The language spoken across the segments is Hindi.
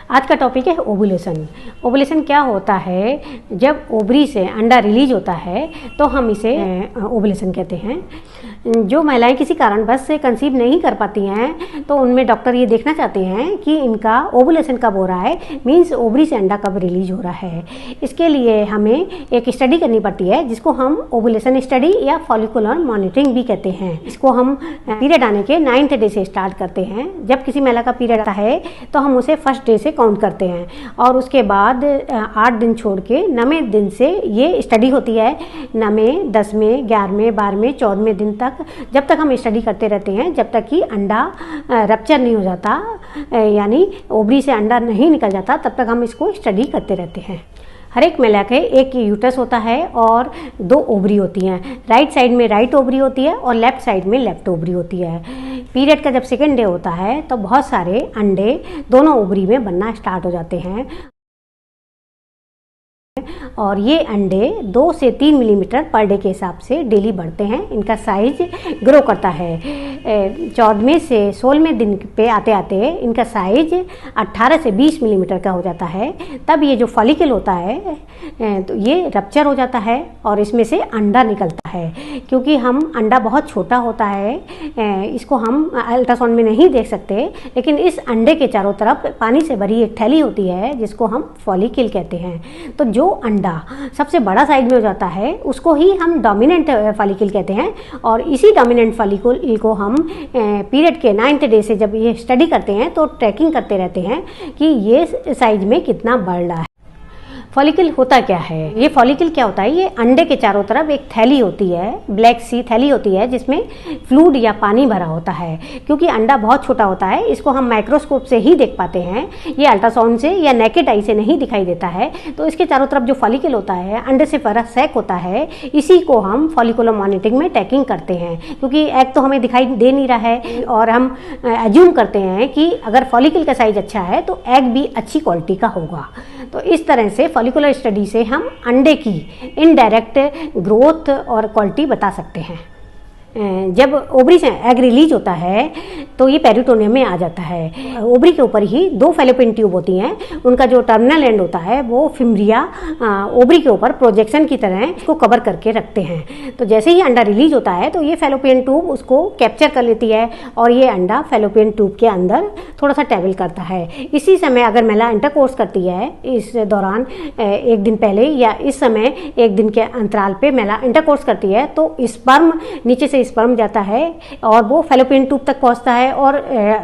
आज का टॉपिक है ओवुलेशन। ओवुलेशन क्या होता है? जब ओवरी से अंडा रिलीज होता है तो हम इसे ओवुलेशन कहते हैं। जो महिलाएं किसी कारणवश से कंसीव नहीं कर पाती हैं तो उनमें डॉक्टर ये देखना चाहते हैं कि इनका ओवुलेशन कब हो रहा है, मीन्स ओवरी से अंडा कब रिलीज हो रहा है। इसके लिए हमें एक स्टडी करनी पड़ती है जिसको हम ओवुलेशन स्टडी या फॉलिकुलर मॉनिटरिंग भी कहते हैं। इसको हम पीरियड आने के 9th डे से स्टार्ट करते हैं। जब किसी महिला का पीरियड आता है तो हम उसे फर्स्ट डे से काउंट करते हैं और उसके बाद 8 दिन छोड़ के 9वें दिन से ये स्टडी होती है। 9वें, 10वें, 11वें, 12वें, 14वें दिन तक, जब तक हम स्टडी करते रहते हैं, जब तक कि अंडा रप्चर नहीं हो जाता, यानी ओवरी से अंडा नहीं निकल जाता, तब तक हम इसको स्टडी करते रहते हैं। हर एक महिला के एक यूटस होता है और 2 ओवरी होती हैं। राइट साइड में राइट ओवरी होती है और लेफ्ट साइड में लेफ्ट ओवरी होती है। पीरियड का जब सेकेंड डे होता है तो बहुत सारे अंडे दोनों ओवरी में बनना स्टार्ट हो जाते हैं और ये अंडे 2 से 3 मिलीमीटर पर डे के हिसाब से डेली बढ़ते हैं। इनका साइज ग्रो करता है। 14वें से 16वें दिन पे आते आते इनका साइज 18 से 20 मिलीमीटर का हो जाता है। तब ये जो फॉलिकल होता है तो ये रप्चर हो जाता है और इसमें से अंडा निकलता है। क्योंकि हम अंडा बहुत छोटा होता है, इसको हम अल्ट्रासाउंड में नहीं देख सकते, लेकिन इस अंडे के चारों तरफ पानी से भरी एक थैली होती है जिसको हम फॉलिकल कहते हैं। तो जो अंडा सबसे बड़ा साइज में हो जाता है उसको ही हम डोमिनेंट फॉलिकल कहते हैं और इसी डोमिनेंट फॉलिकल को हम पीरियड के 9th डे से जब ये स्टडी करते हैं तो ट्रैकिंग करते रहते हैं कि ये साइज में कितना बढ़ रहा है। फॉलिकल होता क्या है? ये फॉलिकल क्या होता है? ये अंडे के चारों तरफ एक थैली होती है, ब्लैक सी थैली होती है जिसमें फ्लूइड या पानी भरा होता है। क्योंकि अंडा बहुत छोटा होता है, इसको हम माइक्रोस्कोप से ही देख पाते हैं, ये अल्ट्रासाउंड से या नेकेड आई से नहीं दिखाई देता है। तो इसके चारों तरफ जो फॉलिकल होता है, अंडे से भरा सैक होता है, इसी को हम फॉलिकुलर मॉनिटरिंग में टैगिंग करते हैं। क्योंकि एग तो हमें दिखाई दे नहीं रहा है और हम एज्यूम करते हैं कि अगर फॉलिकल का साइज अच्छा है तो एग भी अच्छी क्वालिटी का होगा। तो इस तरह से फॉलिकुलर स्टडी से हम अंडे की इनडायरेक्ट ग्रोथ और क्वालिटी बता सकते हैं। जब ओवरी से एग रिलीज होता है तो ये पेरिटोनियम में आ जाता है। ओवरी के ऊपर ही 2 फैलोपियन ट्यूब होती हैं। उनका जो टर्मिनल एंड होता है वो फिम्ब्रिया ओवरी के ऊपर प्रोजेक्शन की तरह इसको कवर करके रखते हैं। तो जैसे ही अंडा रिलीज होता है तो ये फैलोपियन ट्यूब उसको कैप्चर कर लेती है और ये अंडा फैलोपियन ट्यूब के अंदर थोड़ा सा ट्रैवल करता है। इसी समय अगर महिला इंटरकोर्स करती है, इस दौरान 1 दिन पहले या इस समय 1 दिन के अंतराल पे महिला इंटरकोर्स करती है तो स्पर्म नीचे से स्पर्म जाता है और वो फैलोपियन ट्यूब तक पहुंचता है और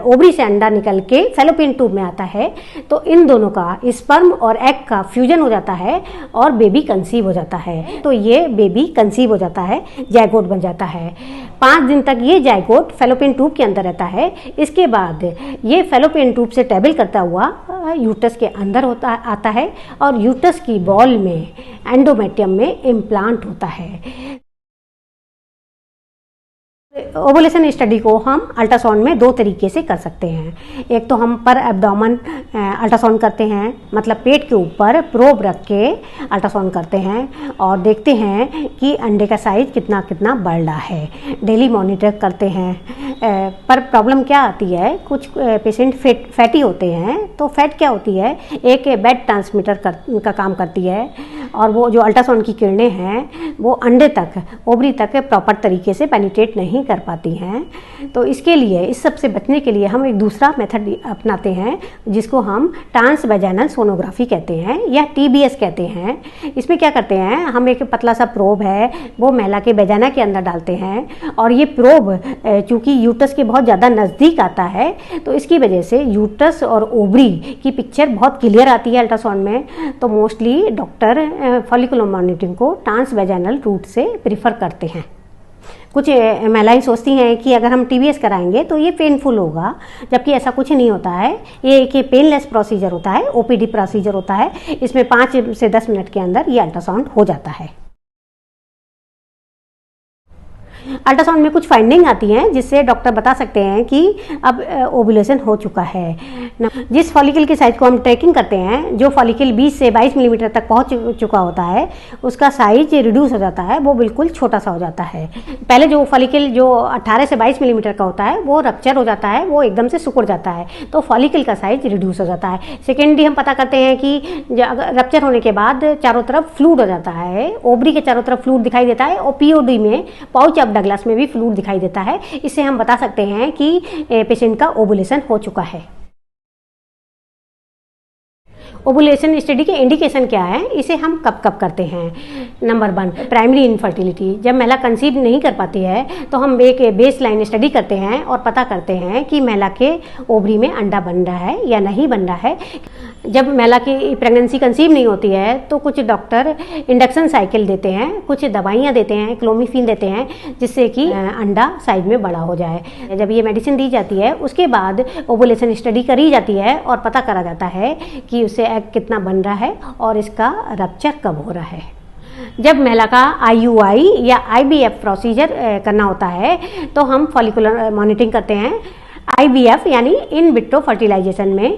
ओवरी से अंडा निकल के फैलोपियन ट्यूब में आता है। तो इन दोनों का स्पर्म और एग का फ्यूजन हो जाता है और बेबी कंसीव हो जाता है। तो ये बेबी कंसीव हो जाता है, जायगोट बन जाता है। 5 दिन तक ये जायगोट फैलोपियन ट्यूब के अंदर रहता है। इसके बाद ये फैलोपियन ट्यूब से ट्रैवल करता हुआ यूटस के अंदर आता है और यूटस की बॉल में एंडोमेट्रियम में इम्प्लांट होता है। ओवुलेशन स्टडी को हम अल्ट्रासाउंड में 2 तरीके से कर सकते हैं। एक तो हम पर एब्डोमेन अल्ट्रासाउंड करते हैं, मतलब पेट के ऊपर प्रोब रख के अल्ट्रासाउंड करते हैं और देखते हैं कि अंडे का साइज कितना कितना बढ़ रहा है। डेली मॉनिटर करते हैं। पर प्रॉब्लम क्या आती है, कुछ पेशेंट फैटी होते हैं। तो फैट क्या होती है, एक बेड ट्रांसमीटर का काम करती है और वो जो अल्ट्रासाउंड की किरणें हैं वो अंडे तक, ओवरी तक प्रॉपर तरीके से पेनिट्रेट नहीं कर पाती हैं। तो इसके लिए, इस सब से बचने के लिए हम एक दूसरा मेथड अपनाते हैं जिसको हम ट्रांसवैजाइनल सोनोग्राफी कहते हैं या TBS कहते हैं। इसमें क्या करते हैं, हम एक पतला सा प्रोब है वो महिला के वैजाइना के अंदर डालते हैं और ये प्रोब चूँकि यूटस के बहुत ज़्यादा नज़दीक आता है तो इसकी वजह से यूटस और ओवरी की पिक्चर बहुत क्लियर आती है अल्ट्रासाउंड में। तो मोस्टली डॉक्टर फॉलिकुलर मॉनिटरिंग को ट्रांसवैजाइनल रूट से प्रीफर करते हैं। कुछ महिलाएं सोचती हैं कि अगर हम TBS कराएंगे तो ये पेनफुल होगा, जबकि ऐसा कुछ नहीं होता है। ये एक पेनलेस प्रोसीजर होता है, OPD प्रोसीजर होता है। इसमें 5 से 10 मिनट के अंदर ये अल्ट्रासाउंड हो जाता है। अल्ट्रासाउंड में कुछ फाइंडिंग आती हैं जिससे डॉक्टर बता सकते हैं कि अब ओव्यूलेशन हो चुका है। जिस फॉलिकल की साइज को हम ट्रैकिंग करते हैं, जो फॉलिकल 20 से 22 मिलीमीटर तक पहुंच चुका होता है, उसका साइज रिड्यूस हो जाता है, वो बिल्कुल छोटा सा हो जाता है। पहले जो फॉलिकल जो 18 से 22 मिलीमीटर का होता है वो रप्चर हो जाता है, वो एकदम से सिकुड़ जाता है, तो फॉलिकल का साइज रिड्यूस हो जाता है। सेकेंडली हम पता करते हैं कि रप्चर होने के बाद चारों तरफ फ्लूइड हो जाता है, ओवरी के चारों तरफ फ्लूइड दिखाई देता है, और पीओडी में पाउच ऑफ डगलस में भी फ्लूइड दिखाई देता है। इससे हम बता सकते हैं कि पेशेंट का ओवुलेशन हो चुका है। ओवुलेशन स्टडी के इंडिकेशन क्या है, इसे हम कब कब करते हैं? Number 1, primary infertility. जब महिला कंसीव नहीं कर पाती है तो हम एक बेस लाइन स्टडी करते हैं और पता करते हैं कि महिला के ओवरी में अंडा बन रहा है या नहीं बन रहा है। जब महिला की प्रेगनेंसी कंसीव नहीं होती है तो कुछ डॉक्टर इंडक्शन साइकिल देते हैं, कुछ दवाइयाँ देते हैं, क्लोमिफिन देते हैं, जिससे कि अंडा साइज में बड़ा हो जाए। जब ये मेडिसिन दी जाती है उसके बाद ओवुलेशन स्टडी करी जाती है और पता करा जाता है कि उससे एग कितना बन रहा है और इसका रप्चर कब हो रहा है। जब महिला का IUI या IVF प्रोसीजर करना होता है तो हम फॉलिकुलर मॉनिटरिंग करते हैं। IVF यानी इन विट्रो फर्टिलाइजेशन में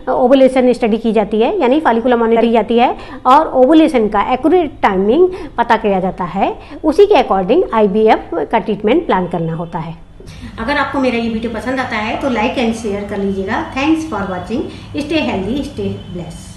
ओवुलेशन स्टडी की जाती है, यानी फॉलिकुलर मॉनिटरिंग की जाती है और ओवुलेशन का एक्यूरेट टाइमिंग पता किया जाता है। उसी के अकॉर्डिंग IVF का ट्रीटमेंट प्लान करना होता है। अगर आपको मेरा ये वीडियो पसंद आता है तो लाइक एंड शेयर कर लीजिएगा। Thanks for watching. Stay healthy, stay blessed.